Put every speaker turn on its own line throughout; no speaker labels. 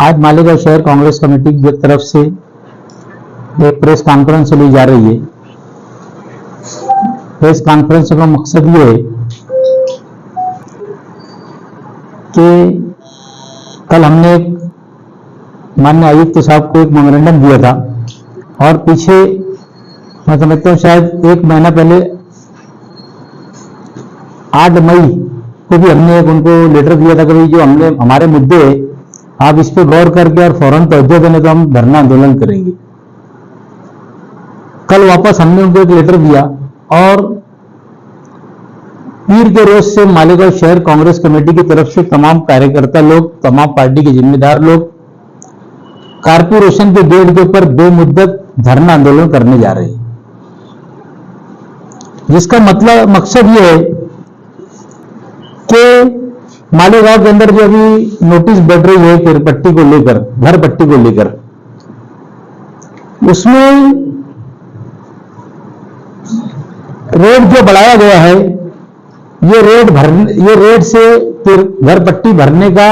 आज मालेगांव शहर कांग्रेस कमेटी की तरफ से एक प्रेस कॉन्फ्रेंस ली जा रही है। प्रेस कॉन्फ्रेंस का मकसद ये है कि कल हमने माननीय आयुक्त साहब को एक मेमोरेंडम दिया था और पीछे मैं समझता हूँ शायद एक महीना पहले 8 मई को भी हमने एक उनको लेटर दिया था कि भाई जो हमने हमारे मुद्दे आप इस पर गौर करके और फौरन तवज्जो देने तो हम धरना आंदोलन करेंगे। कल वापस हमने उनको एक लेटर दिया और पीर के रोज से मालेगांव शहर कांग्रेस कमेटी की तरफ से तमाम कार्यकर्ता लोग, तमाम पार्टी के जिम्मेदार लोग कारपोरेशन के गेट के ऊपर बेमुद्दत धरना आंदोलन करने जा रहे हैं, जिसका मकसद ये है कि मालेगांव के अंदर जो अभी नोटिस बढ़ रही है फिर पट्टी को लेकर, घर पट्टी को लेकर, उसमें रोड जो बढ़ाया गया है ये रोड से फिर घर पट्टी भरने का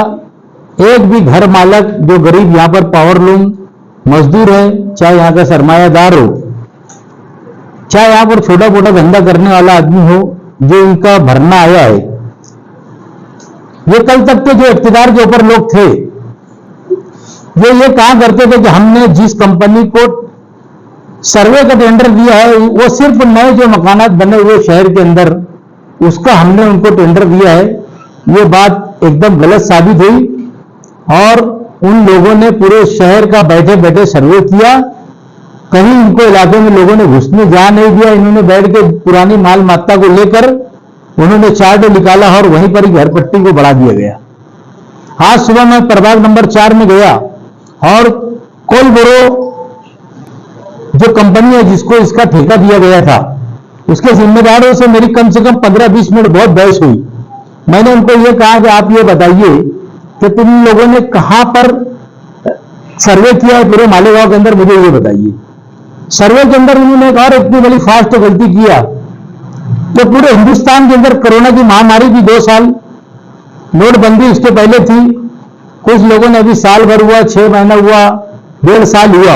एक भी घर मालक जो गरीब यहां पर पावरलूम मजदूर है, चाहे यहां का सरमायादार हो, चाहे यहां पर छोटा मोटा धंधा करने वाला आदमी हो, जो इनका भरना आया है, ये कल तक के जो इख्तियार के ऊपर लोग थे ये कहा करते थे कि हमने जिस कंपनी को सर्वे का टेंडर दिया है वो सिर्फ नए जो मकानात बने हुए शहर के अंदर उसका हमने उनको टेंडर दिया है। ये बात एकदम गलत साबित हुई और उन लोगों ने पूरे शहर का बैठे बैठे सर्वे किया, कहीं इनको इलाके में लोगों ने घुसने जा नहीं दिया। इन्होंने बैठ के पुरानी माल मात्रा को लेकर उन्होंने चार्ट निकाला और वहीं पर ही घर पट्टी को बढ़ा दिया गया। आज सुबह मैं प्रभाग नंबर 4 में गया और कोलबोरो जो कंपनी है जिसको इसका ठेका दिया गया था उसके जिम्मेदारों से मेरी कम से कम 15-20 मिनट बहुत बहस हुई। मैंने उनको ये कहा कि आप ये बताइए कि तुम लोगों ने कहां पर सर्वे किया है पूरे मालेगांव के अंदर, मुझे ये बताइए। सर्वे के अंदर उन्होंने एक और इतनी बड़ी फास्ट गलती किया तो पूरे हिंदुस्तान के अंदर कोरोना की महामारी की 2 साल, नोटबंदी उसके पहले थी, कुछ लोगों ने अभी साल भर हुआ, 6 महीना हुआ, 1.5 साल हुआ।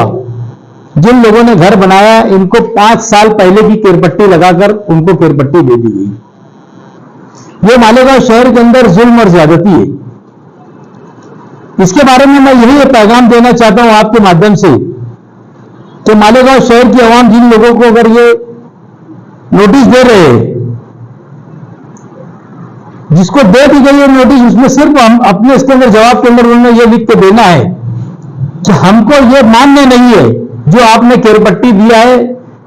जिन लोगों ने घर बनाया इनको 5 साल पहले की केरपट्टी लगाकर उनको केरपट्टी दे दी गई। ये मालेगांव शहर के अंदर जुल्म और ज्यादती है। इसके बारे में मैं यही पैगाम देना चाहता हूं आपके माध्यम से कि मालेगांव शहर की आवाम जिन लोगों को अगर ये नोटिस दे रहे हैं, जिसको दे दी गई है नोटिस, उसमें सिर्फ हम अपने इसके अंदर जवाब के अंदर उन्होंने ये लिख के देना है कि हमको ये मान्य नहीं है जो आपने केरपट्टी दिया है,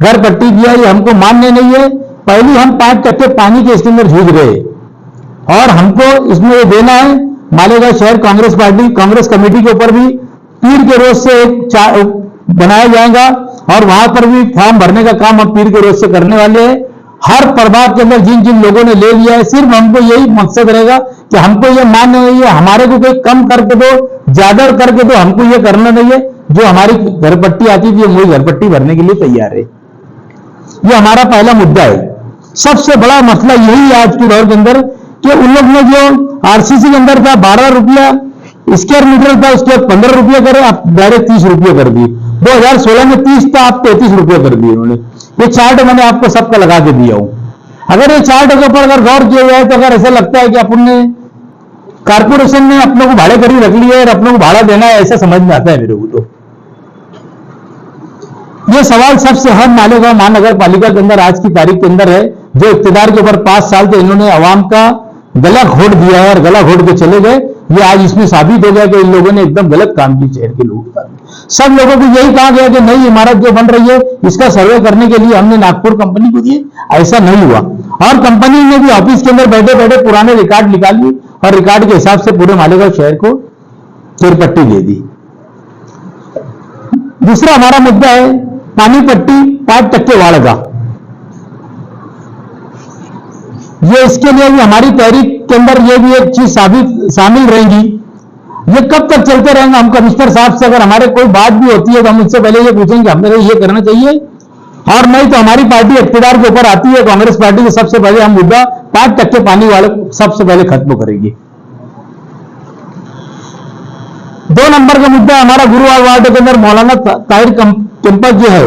घर पट्टी दिया है, ये हमको मान्य नहीं है। पहले हम 5% पानी के इसके अंदर जूझ रहे हैं और हमको इसमें ये देना है। मालेगांव शहर कांग्रेस पार्टी कांग्रेस कमेटी के ऊपर भी पीर के रोज से एक बनाया जाएगा और वहां पर भी फॉर्म भरने का काम हम पीर के रोज से करने वाले हैं। हर प्रभाग के अंदर जिन जिन लोगों ने ले लिया है सिर्फ हमको यही मकसद रहेगा कि हमको ये मान्य नहीं है, हमारे को कोई कम करके दो, ज्यादा करके दो, हमको ये करना नहीं है। जो हमारी घर पट्टी आती थी वही घर पट्टी भरने के लिए तैयार है। ये हमारा पहला मुद्दा है। सबसे बड़ा मसला यही है आज के दौर के अंदर कि उन लोग ने जो आरसीसी के अंदर था 12 रुपया स्क्वायर मीटर था, उसके बाद 15 रुपया करे, आप डायरेक्ट 30 रुपया कर दिए। 2016 में 30 था, आप 33 रुपया कर दिए उन्होंने। ये चार्ट मैंने आपको सबका लगा के दिया हूं। अगर ये चार्ट के ऊपर अगर गौर किया जाए तो अगर ऐसा लगता है कि अपन ने कारपोरेशन ने अपने को भाड़े कर ही रख लिया है और अपने को भाड़ा देना है, ऐसा समझ में आता है मेरे को। तो ये सवाल सबसे हर मालेगांव महानगर पालिका के अंदर आज की तारीख के अंदर है, जो इख्तियार के ऊपर 5 साल से इन्होंने आवाम का गला घोट दिया है और गला घोट के चले गए। ये आज इसमें साबित हो गया कि इन लोगों ने एकदम गलत काम की शहर के लोगों का। सब लोगों को यही कहा गया कि नई इमारत जो बन रही है इसका सर्वे करने के लिए हमने नागपुर कंपनी को दिए, ऐसा नहीं हुआ। और कंपनी ने भी ऑफिस के अंदर बैठे बैठे पुराने रिकॉर्ड निकाल लिए और रिकॉर्ड के हिसाब से पूरे मालेगांव शहर को केरपट्टी दे दी। दूसरा हमारा मुद्दा है पानी पट्टी 5% वाड़ का। ये इसके लिए भी हमारी तहरीक के अंदर ये भी एक चीज शामिल रहेगी। ये कब तक चलते रहेंगे? हम कमिश्नर साहब से अगर हमारे कोई बात भी होती है तो हम उससे पहले ये पूछेंगे हमें ये करना चाहिए, और नहीं तो हमारी पार्टी इख्तियार के ऊपर आती है कांग्रेस पार्टी के, सबसे पहले हम मुद्दा 5% पानी वाले सबसे पहले खत्म करेंगे। 2 नंबर का मुद्दा हमारा गुरुवार वार्ड के अंदर मौलाना ताहिर कैंपस जो है,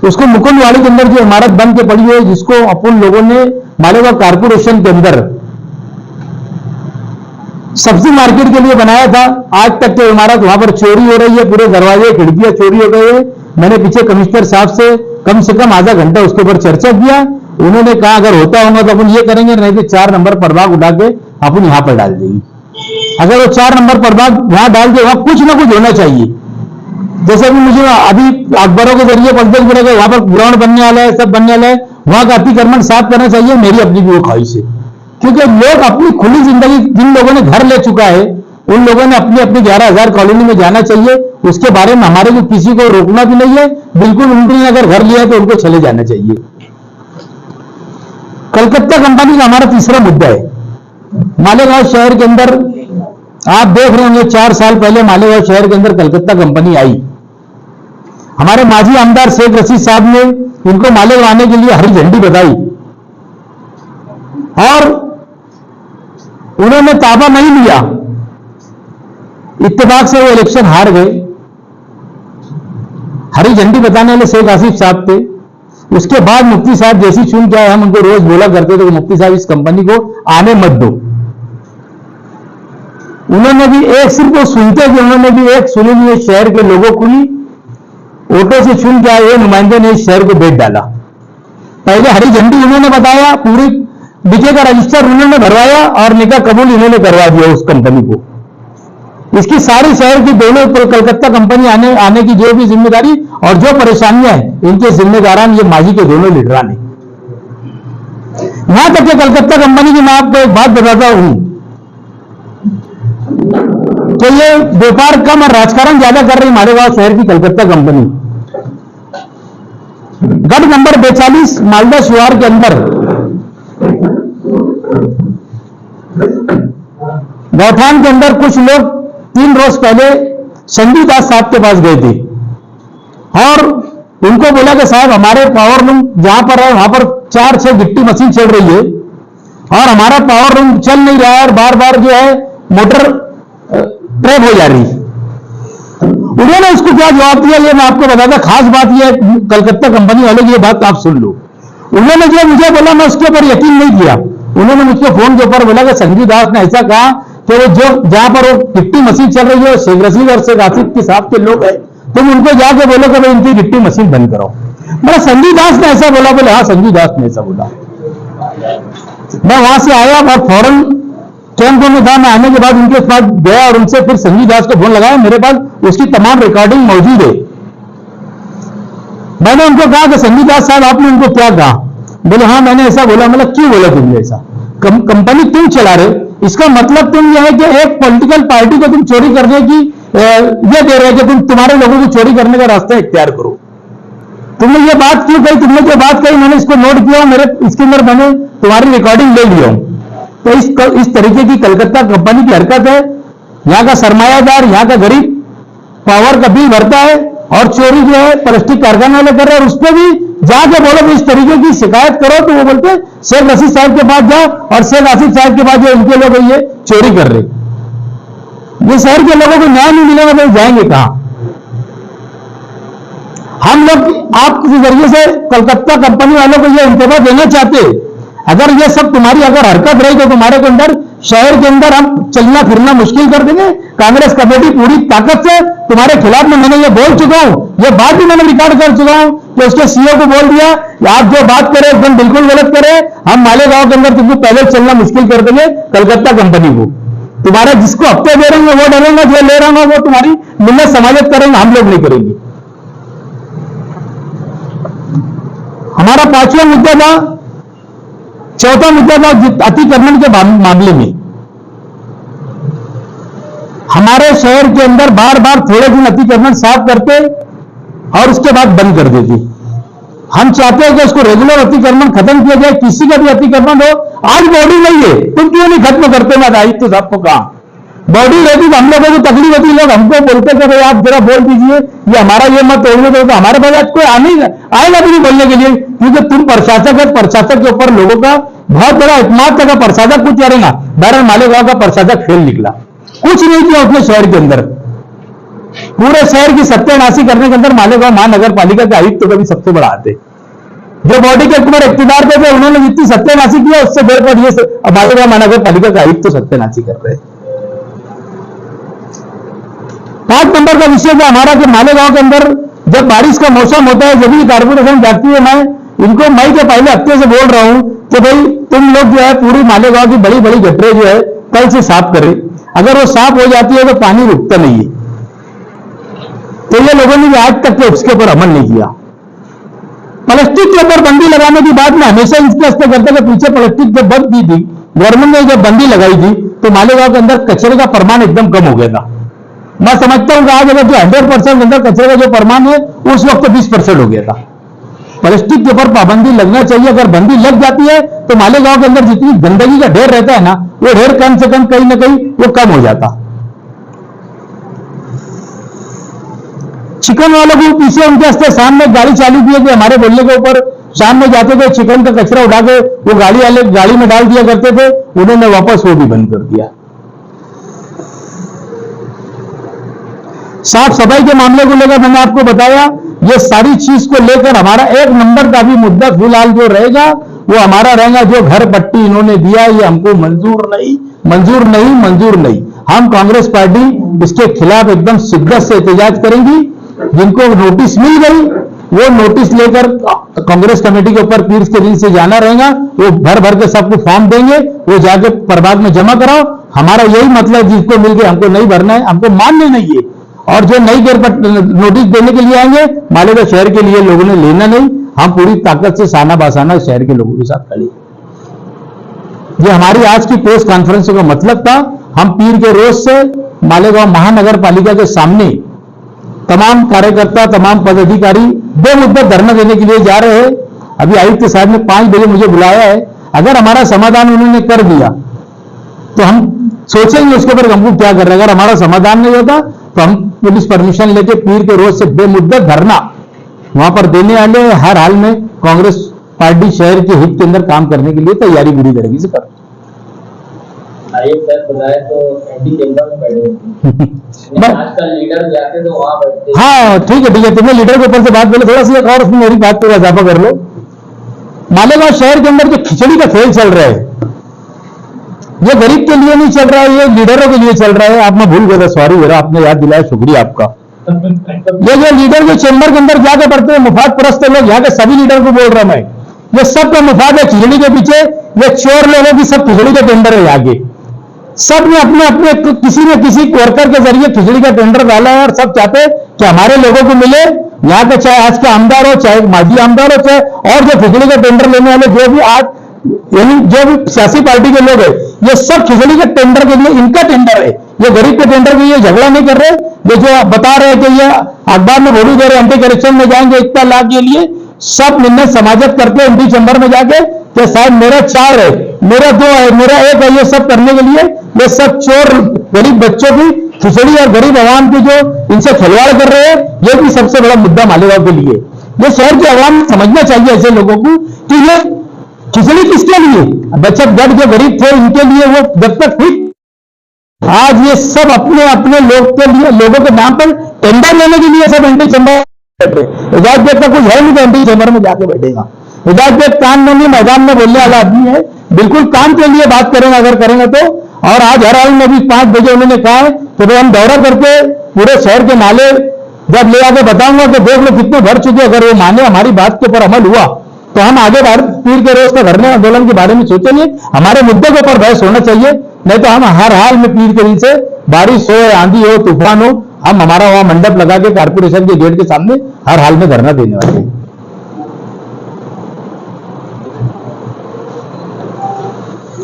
उसको मुकुंदवाड़ी के अंदर जो इमारत बन के पड़ी है, जिसको अपन लोगों ने मालेगांव कारपोरेशन के अंदर सब्जी मार्केट के लिए बनाया था। आज तक की इमारत वहां पर चोरी हो रही है, पूरे दरवाजे खिड़कियां चोरी हो गए हैं। मैंने पीछे कमिश्नर साहब से कम आधा घंटा उसके ऊपर चर्चा किया। उन्होंने कहा अगर होता होगा तो अपन ये करेंगे, नहीं तो 4 नंबर प्रभाग उठा के अपन यहां पर डाल देंगे। अगर वो 4 नंबर प्रभाग वहां डाल दे, वहां कुछ ना कुछ होना चाहिए। जैसे कि मुझे अभी अखबारों के जरिए पढ़ते पड़ेगा, वहां पर ग्राउंड बनने वाला है, सब बनने वाला है, वहां का अतिक्रमण साफ करना चाहिए। मेरी अपनी भी वो ख्वाहिश है, क्योंकि लोग अपनी खुली जिंदगी, जिन लोगों ने घर ले चुका है, उन लोगों ने अपनी अपनी 11,000 कॉलोनी में जाना चाहिए। उसके बारे में हमारे को किसी को रोकना भी नहीं है, बिल्कुल उन्होंने अगर घर लिया है तो उनको चले जाना चाहिए। कलकत्ता कंपनी का हमारा तीसरा मुद्दा है। मालेगांव शहर के अंदर आप देख रहे होंगे, 4 साल पहले मालेगांव शहर के अंदर कलकत्ता कंपनी आई। हमारे माजी आमदार शेख रशीद साहब ने उनको मालेगांव आने के लिए हरी झंडी बताई और उन्होंने ताबा नहीं लिया। इत्तेफाक से वो इलेक्शन हार गए। हरी झंडी बताने वाले शेख आसिफ साहब थे। उसके बाद मुफ्ती साहब जैसी चुन के आए, हम उनको रोज बोला करते थे कि मुफ्ती साहब इस कंपनी को आने मत दो। उन्होंने भी एक, सिर्फ वो सुनते थे, उन्होंने भी एक सुनी नहीं, शहर के लोगों को ही वोटों से चुन के आए नुमाइंदे ने इस शहर को बेच डाला। पहले हरी झंडी उन्होंने बताया, पूरी बीजे का रजिस्टर उन्होंने भरवाया और निकाह कबूल इन्होंने करवा दिया उस कंपनी को। इसकी सारी शहर की दोनों कलकत्ता कंपनी आने की जो भी जिम्मेदारी और जो परेशानियां हैं, इनके जिम्मेदारान ये माजी के दोनों लीडरान हैं। यहां तक कि कलकत्ता कंपनी की मैं आपको एक बात बताता हूं कि ये व्यापार कम और राजकारण ज्यादा कर रही मालेगांव शहर की कलकत्ता कंपनी। गढ़ नंबर 42 मालदा शिवार के अंदर गौठान के अंदर कुछ लोग 3 रोज पहले संजू दास साहब के पास गए थे और उनको बोला कि साहब हमारे पावर रूम जहां पर है वहां पर 4-6 गिट्टी मशीन चल रही है और हमारा पावर रूम चल नहीं रहा है और बार बार जो है मोटर ट्रैप हो जा रही है। उन्होंने उसको क्या जवाब दिया, ये मैं आपको बताता। खास बात यह है, कलकत्ता कंपनी वाले की ये बात आप सुन लो। उन्होंने जो मुझे बोला, मैं उसके ऊपर यकीन नहीं किया। उन्होंने मुझको फोन के ऊपर बोला कि संजू दास ने ऐसा कहा कि वो जो जहां पर वो गिट्टी मशीन चल रही है, शेख रशीद और शेख आसिफ के साथ के लोग हैं, तुम उनको जाके बोलो कि भाई इनकी गिट्टी मशीन बंद करो। मतलब संजू दास ने ऐसा बोला? बोले हाँ, संजू दास ने ऐसा बोला। मैं वहां से आया और फौरन कैंप में था। मैं आने के बाद उनके पास गया और उनसे फिर संजू दास को फोन लगाया। मेरे पास उसकी तमाम रिकॉर्डिंग मौजूद है। मैंने उनको कहा कि संजू दास साहब आपने उनको क्या कहा? बोले हाँ मैंने ऐसा बोला। मतलब क्यों बोला तुमने ऐसा? कंपनी तुम चला रहे, इसका मतलब तुम यह है कि एक पॉलिटिकल पार्टी को तुम चोरी करने की ये दे रहे कि तुम तुम्हारे लोगों को चोरी करने का रास्ता इख्तियार करो। तुमने ये बात क्यों कही? तुमने जो बात कही मैंने इसको नोट किया, मेरे इसके अंदर मैंने तुम्हारी रिकॉर्डिंग ले लिया। तो इस तरीके की कलकत्ता कंपनी की हरकत है। यहां का सरमायादार, यहां का गरीब पावर का बिल भरता है और चोरी जो है प्लास्टिक कारखाने वाले कर रहे हैं। उस पर भी जाके बोलो कि इस तरीके की शिकायत करो, तो वो बोलते शेख रशीद साहब के पास जाओ और शेख आसिफ साहब के पास जो इनके लोग ये चोरी कर रहे। ये शहर के लोगों को न्याय नहीं मिलेगा तो जाएंगे कहां? हम लोग आपके जरिए से कलकत्ता कंपनी वालों को यह इंतबा देना चाहते, अगर ये सब तुम्हारी अगर हरकत रही तो तुम्हारे के अंदर शहर के अंदर हम चलना फिरना मुश्किल कर देंगे। कांग्रेस कमेटी पूरी ताकत से तुम्हारे खिलाफ में, मैंने ये बोल चुका हूं, ये बात भी मैंने रिकॉर्ड कर चुका हूं कि उसके सीईओ को बोल दिया आप जो बात करें एकदम बिल्कुल गलत करें, हम मालेगांव के अंदर तुमको पहले चलना मुश्किल कर देंगे कलकत्ता कंपनी को। तुम्हारे जिसको हफ्ते दे रहे वो डरेंगे, जो ले रहा वो तुम्हारी मिन्नत समाजत करेंगे, हम लोग नहीं करेंगे। हमारा 5वां मुद्दा था, 4था मुद्दा था अतिक्रमण के मामले में। हमारे शहर के अंदर बार बार थोड़े दिन अतिक्रमण साफ करते और उसके बाद बंद कर देते। हम चाहते हैं कि उसको रेगुलर अतिक्रमण खत्म किया जाए, किसी का भी अतिक्रमण हो। आज बॉडी नहीं है, तुम क्यों नहीं खत्म करते? मैं दायित्व तो आपको कहा, बॉडी रहती तो हम लोगों को तकलीफ होती, लोग हमको बोलते थे भाई आप जरा बोल दीजिए, ये हमारा ये मत तोड़ने दो, तो हमारे पास आज कोई आएगा भी नहीं बोलने के लिए, क्योंकि तुम प्रशासक है। प्रशासक के ऊपर लोगों का बहुत बड़ा एतमाद था। प्रशासक कुछ करेगा, बहरहाल मालेगांव का प्रशासक फेल निकला, कुछ नहीं किया उसने शहर के अंदर। पूरे शहर की सत्यानाशी करने के अंदर मालेगांव महानगर पालिका के आयुक्त तो कभी सबसे बड़ा आते, जो बॉडी के ऊपर इक्तिदार पे थे उन्होंने जितनी सत्यानाशी किया उससे बढ़कर ये मालेगांव महानगर पालिका का आयुक्त तो सत्यानाशी कर रहे हैं। 5 नंबर का विषय जो हमारा कि मालेगांव के अंदर जब बारिश का मौसम होता है जब भी कारपोरेशन जाती है, मैं इनको मई के पहले हफ्ते से बोल रहा हूं कि भाई तुम लोग जो है पूरी मालेगांव की बड़ी बड़ी गटरें जो है कल से साफ करें। अगर वो साफ हो जाती है तो पानी रुकता नहीं है। तो ये लोगों ने आज तक उसके ऊपर अमल नहीं किया। प्लास्टिक के ऊपर बंदी लगाने की बात मैं हमेशा इसके हस्ते करता कि पीछे प्लास्टिक जब बंद की थी गवर्नमेंट ने जब बंदी लगाई थी तो मालेगांव के अंदर कचरे का परिमाण एकदम कम हो गया था। मैं समझता हूं कि आज अगर जो 100% अंदर कचरे का जो परिमाण है उस वक्त 20% हो गया था। प्लास्टिक के ऊपर पाबंदी लगना चाहिए। अगर बंदी लग जाती है तो मालेगांव के अंदर जितनी गंदगी का ढेर रहता है ना वो ढेर कम से कम कहीं ना कहीं वो कम हो जाता। चिकन वालों को पीछे उनके हस्ते सामने गाड़ी चालू की है कि हमारे बोलने के ऊपर शाम में जाते थे चिकन का कचरा उठा के वो गाड़ी वाले गाड़ी में डाल दिया करते थे, उन्होंने वापस वो भी बंद कर दिया। साफ सफाई के मामले को लेकर मैंने आपको बताया, ये सारी चीज को लेकर हमारा 1 नंबर का भी मुद्दा फिलहाल जो रहेगा वो हमारा रहेगा जो घर पट्टी इन्होंने दिया ये हमको मंजूर नहीं, मंजूर नहीं, मंजूर नहीं। हम कांग्रेस पार्टी इसके खिलाफ एकदम शिद्दत से एहतजाज करेंगी। जिनको नोटिस मिल गई वो नोटिस लेकर कांग्रेस कमेटी के ऊपर पीर के दिन से जाना रहेगा, वो भर भर के सबको फॉर्म देंगे, वो जाके प्रभाग में जमा कराओ। हमारा यही मतलब जिसको मिल गया हमको नहीं भरना है, हमको मानने नहीं है। और जो नई नोटिस देने के लिए आएंगे मालेगांव शहर के लिए लोगों ने लेना नहीं। हम पूरी ताकत से साना बासाना शहर के लोगों के साथ खड़े। ये हमारी आज की प्रेस कॉन्फ्रेंस का मतलब था। हम पीर के रोज से मालेगांव महानगर पालिका के सामने तमाम कार्यकर्ता तमाम पदाधिकारी बेमुद्दत धरना देने के लिए जा रहे हैं। अभी आयुक्त साहब ने 5 बजे मुझे बुलाया है। अगर हमारा समाधान उन्होंने कर दिया तो हम सोचेंगे उसके ऊपर हमको क्या कर रहे हैं। अगर हमारा समाधान नहीं होता तो हम पुलिस परमिशन लेके पीर के रोज से बेमुद्दत धरना वहां पर देने वाले हर हाल में कांग्रेस पार्टी शहर के हित के अंदर काम करने के लिए तैयारी पूरी तरीके से कर।
तो एंटी चेंबर में बैठे आजकल लीडर जाते तो वहां बैठते।
हाँ ठीक है तुमने लीडर के ऊपर से बात बोले थोड़ा सी एक और उसमें मेरी बात पर इजाफा कर लो। मालेगांव शहर के अंदर जो खिचड़ी का खेल चल रहा है ये गरीब के लिए नहीं चल रहा है, ये लीडरों के लिए चल रहा है। आप मैं भूल गया था, सॉरी मेरा, आपने याद दिलाया, शुक्रिया आपका। ये जो लीडर जो चेंबर के अंदर जाकर पढ़ते हैं मुफाद परस्त लोग, यहाँ के सभी लीडर को बोल रहा मैं, ये सबका मुफाद है खिचड़ी के पीछे। ये चोर लोगों की सब खिचड़ी का टेंडर है। आगे सब ने अपने अपने किसी न किसी वर्कर के जरिए खिचड़ी का टेंडर डाला है और सब चाहते कि हमारे लोगों को मिले। यहाँ के चाहे आज के आमदार हो चाहे माजी आमदार हो चाहे और जो खिचड़ी का टेंडर लेने वाले जो भी आज यानी जो भी सियासी पार्टी के लोग है ये सब खिचड़ी के टेंडर के लिए इनका टेंडर है। ये गरीब के टेंडर के लिए झगड़ा नहीं कर रहे। ये जो बता रहे हैं कि ये अखबार में बोली दे रहे एंटी करप्शन में जाएंगे इतना लाख के लिए, सब मिलने समाजत करते हैं एमपी चैम्बर में जाके कि साहब मेरा 4 है, मेरा 2 है, मेरा 1 है। ये सब करने के लिए ये सब चोर गरीब बच्चों की खिचड़ी और गरीब आवाम की जो इनसे खिलवाड़ कर रहे हैं ये भी सबसे बड़ा मुद्दा मालेगांव के लिए। ये शहर की आवाम समझना चाहिए ऐसे लोगों को कि ये खिचड़ी किसके लिए, बचत गढ़ जो गरीब थे इनके लिए वो जब तक ठीक। आज ये सब अपने अपने लोग के लिए लोगों के नाम पर टेंडर लेने के लिए सब एंटी चैम्बर इजाज बेग का कुछ है नहीं तो एंटी चैम्बर में जाके बैठेगा। इजाज बेग काम में नहीं मैदान में बोलने वाला आदमी है, बिल्कुल काम के लिए बात करेंगे अगर करेंगे तो। और आज हर हाल में भी 5 बजे उन्होंने कहा है तो भाई हम दौरा करके पूरे शहर के नाले जब ले आके बताऊंगा कि देख लो कितने भर चुके। अगर वो माने हमारी बात के ऊपर अमल हुआ तो हम आगे पीर के रोज का धरने आंदोलन के बारे में सोचेंगे। हमारे मुद्दे के ऊपर बहस होना चाहिए, नहीं तो हम हर हाल में पीर के दिन से बारिश हो आंधी हो तूफान हो हम हमारा वहां मंडप लगा के कारपोरेशन के गेट के सामने हर हाल में धरना देने वाले हैं।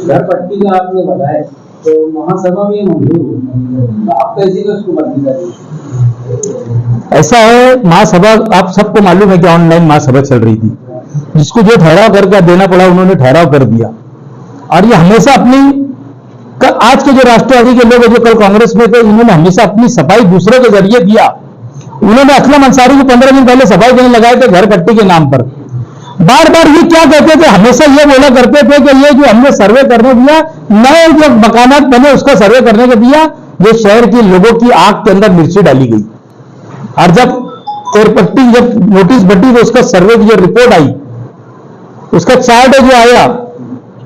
घर पट्टी का आपने बताया तो महासभा में मंजूर, आप कैसे उसको बंदी करें?
ऐसा है महासभा आप सबको मालूम है कि ऑनलाइन महासभा चल रही थी, जिसको जो ठहराव करके देना पड़ा उन्होंने ठहराव कर दिया। और ये हमेशा अपनी आज के जो राष्ट्रवादी के लोग जो कल कांग्रेस में थे इन्होंने हमेशा अपनी सफाई दूसरे के जरिए दिया। उन्होंने असलम अंसारी को 15 दिन पहले सफाई देने लगाए थे घर पट्टी के नाम पर। बार बार ये क्या कहते थे, हमेशा ये बोला करते थे कि ये जो हमने सर्वे करने दिया नए जो मकानात बने उसका सर्वे करने को दिया, ये शहर के लोगों की आंख के अंदर मिर्ची डाली गई। और जब एयरपट्टी जब नोटिस बटी तो उसका सर्वे की जो रिपोर्ट आई, उसका चार्ट जो आया,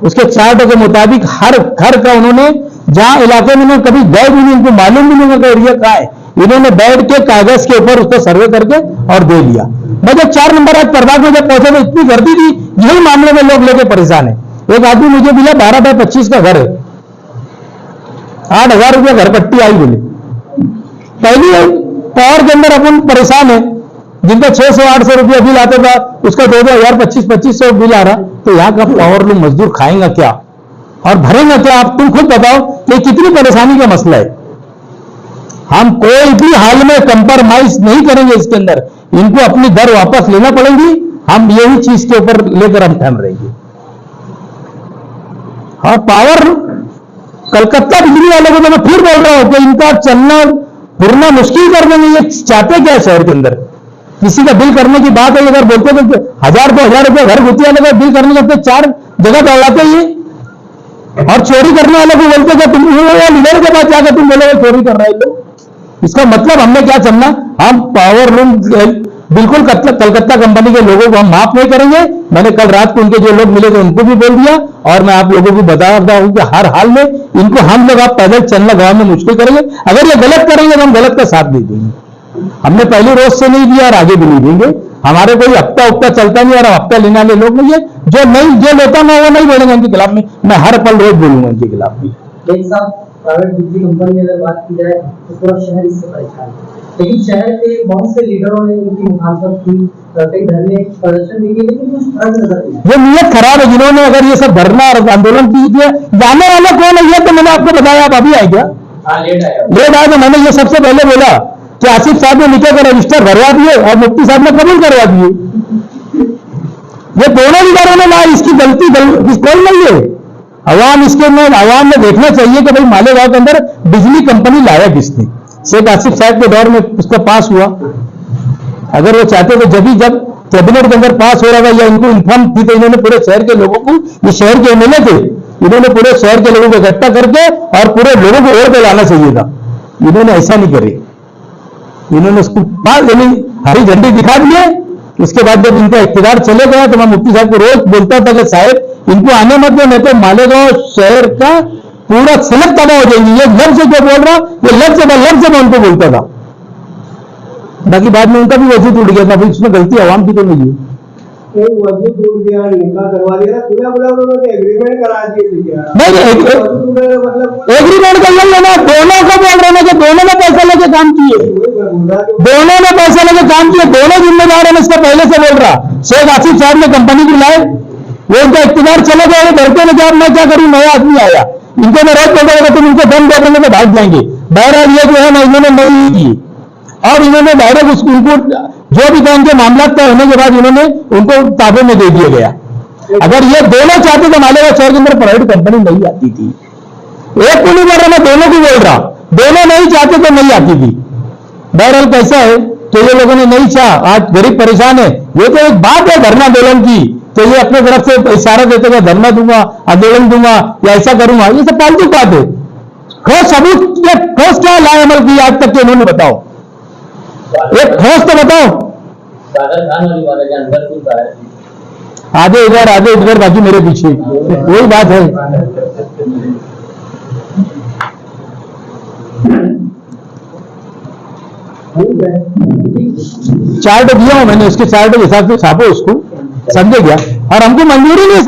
उसके चार्ट के मुताबिक हर घर का उन्होंने, जहां इलाके में उन्होंने कभी गए भी नहीं, उनको मालूम भी नहीं होगा एरिया कहाँ है, इन्होंने बैठ के कागज के ऊपर उसको सर्वे करके और दे दिया। मैं जब 4 नंबर आज प्रभाग में जब पहुंचा तो इतनी गर्दी थी, यही मामले में लोग लेके परेशान है। एक आदमी मुझे मिला 12x25 का घर है, 8,000 रुपया घर पट्टी आई बोले। पहली पावर के अंदर अपन परेशान है, जिनका 600-800 रुपया बिल आता था उसका 2,000 2500 बिल आ रहा, तो यहाँ का पावर लूम मजदूर खाएंगा क्या और भरेंगे क्या? आप तुम खुद बताओ कि कितनी परेशानी का मसला है। हम कोई भी हाल में कंप्रोमाइज नहीं करेंगे इसके अंदर, इनको अपनी दर वापस लेना पड़ेगी, हम यही चीज के ऊपर लेकर हम थम रहेंगे। और पावर कलकत्ता बिजली वालों को तो मैं फिर बोल रहा हूं कि इनका चलना फिरना मुश्किल कर देंगे। ये चाहते क्या है शहर के अंदर? किसी का बिल करने की बात है, अगर बोलते तो 1,000-2,000 रुपया घर घुटिया लगा बिल करने का, 4 जगह दौड़ाते ये। और चोरी करने वालों को बोलते कि तुम लीडर के पास जाकर तुम बोलोगे चोरी कर रहे हो। इसका मतलब हमने क्या चलना, हम पावर लूम बिल्कुल कलकत्ता कंपनी के लोगों को हम माफ नहीं करेंगे। मैंने कल रात को उनके जो लोग मिले थे उनको भी बोल दिया, और मैं आप लोगों को बता रहा हूं कि हर हाल में इनको हम लोग आप पैदल चलना गांव में मुश्किल करेंगे। अगर ये गलत करेंगे तो हम गलत का साथ नहीं देंगे। हमने पहले रोज से नहीं दिया और आगे भी नहीं देंगे। हमारे कोई हफ्ता उफ्ता चलता नहीं और हफ्ता लेने वाले लोग नहीं है, जो लेता ना वो नहीं बोलेंगे उनके खिलाफ में, मैं हर पल रोज बोलूंगा उनके खिलाफ भी।
प्राइवेट बिजली कंपनी अगर बात की जाए तो पूरा शहर इससे परेशान है, लेकिन शहर के बहुत से लीडरों ने उनकी मुखालफत की, कई धरने प्रदर्शन भी किए, लेकिन कुछ फर्क नजर नहीं आया।
ये नीयत खराब है जिन्होंने अगर ये सब धरना और आंदोलन की थी। जाने वाला कौन है ये तो मैंने आपको बताया, आप अभी आए क्या? लेट आए। तो मैंने ये सबसे पहले बोला कि आसिफ साहब ने लिखे कर रजिस्टर भरवा दिए और मुफ्ती साहब ने कबूल करवा दिए। ये दोनों लीडरों ने ना, इसकी गलती कोई नहीं है। अवाम इसके में अवाम ने देखना चाहिए कि भाई मालेगांव के अंदर बिजली कंपनी लाया किसने। शेख आसिफ साहब के दौर में उसका पास हुआ। अगर वो चाहते तो जब कैबिनेट के अंदर पास हो रहा था या इनको इन्फॉर्म थी तो इन्होंने पूरे शहर के लोगों को, ये शहर के एमएलए थे, इन्होंने पूरे शहर के लोगों को इकट्ठा करके और पूरे लोगों को वोट पे लाना चाहिए था। इन्होंने ऐसा नहीं करे, इन्होंने उसको हरी झंडी दिखा दिए। उसके बाद जब इनका इख्तियार चले गया तो मैं मुफ्ती साहब को रोज बोलता था कि साहब इनको आने मत दो, नहीं तो मालेगांव शहर का पूरा सनक तबाह हो जाएगी। ये लफ्ज जो बोल रहा, ये लफ्ज मैं उनको बोलता था। बाकी बाद में उनका भी वजूद उड़ गया था, भाई इसमें गलती आवाम की तो नहीं है।
वजूद उड़ गया, निकाह करवा दिया, खुला उन्होंने एग्रीमेंट करा दिए थे।
नहीं मतलब एग्रीमेंट कर लेना, दोनों को बोल रहे हैं कि दोनों ने पैसा लेके काम किए, दोनों ने पैसा लेके काम किए, दोनों जिम्मेदार है। इसका पहले से बोल रहा, शेख आसिफ साहब ने कंपनी को लाए, वो उनका इख्तियार चले गए, डरते ने जब मैं क्या करूं, नया आदमी आया, इनको मैं रोज बोलता तुम इनको दम दे देंगे तो भाग जाएंगे। बहरहाल ये जो है ना इन्होंने नहीं की, और इन्होंने डायरेक्ट उनको जो भी काम के मामला तय होने के बाद इन्होंने उनको ताबे में दे दिया गया। अगर ये दोनों चाहते तो मालेगांव शहर के अंदर प्राइवेट कंपनी नहीं आती थी। एक को नहीं बोल रहा, मैं दोनों को बोल रहा, दोनों नहीं चाहते तो नहीं आती थी। बहरहाल कैसा है तो ये लोगों ने नहीं चाहा, आज गरीब परेशान है। ये तो एक बात है धरना आंदोलन की, तो ये अपने तरफ से इशारा देते हुए धरना दूंगा, आंदोलन दूंगा या ऐसा करूंगा, ये सब फालतू बात है। ठोस सबूत या ठोस क्या लाए अमल की आज तक के उन्होंने बताओ, एक ठोस तो बताओ। आधे इधर बाकी मेरे पीछे, वही बात है। चार्ट दिया हूं मैंने, उसके चार्ट के हिसाब से छापो उसको, समझे क्या? और हमको मंजूरी नहीं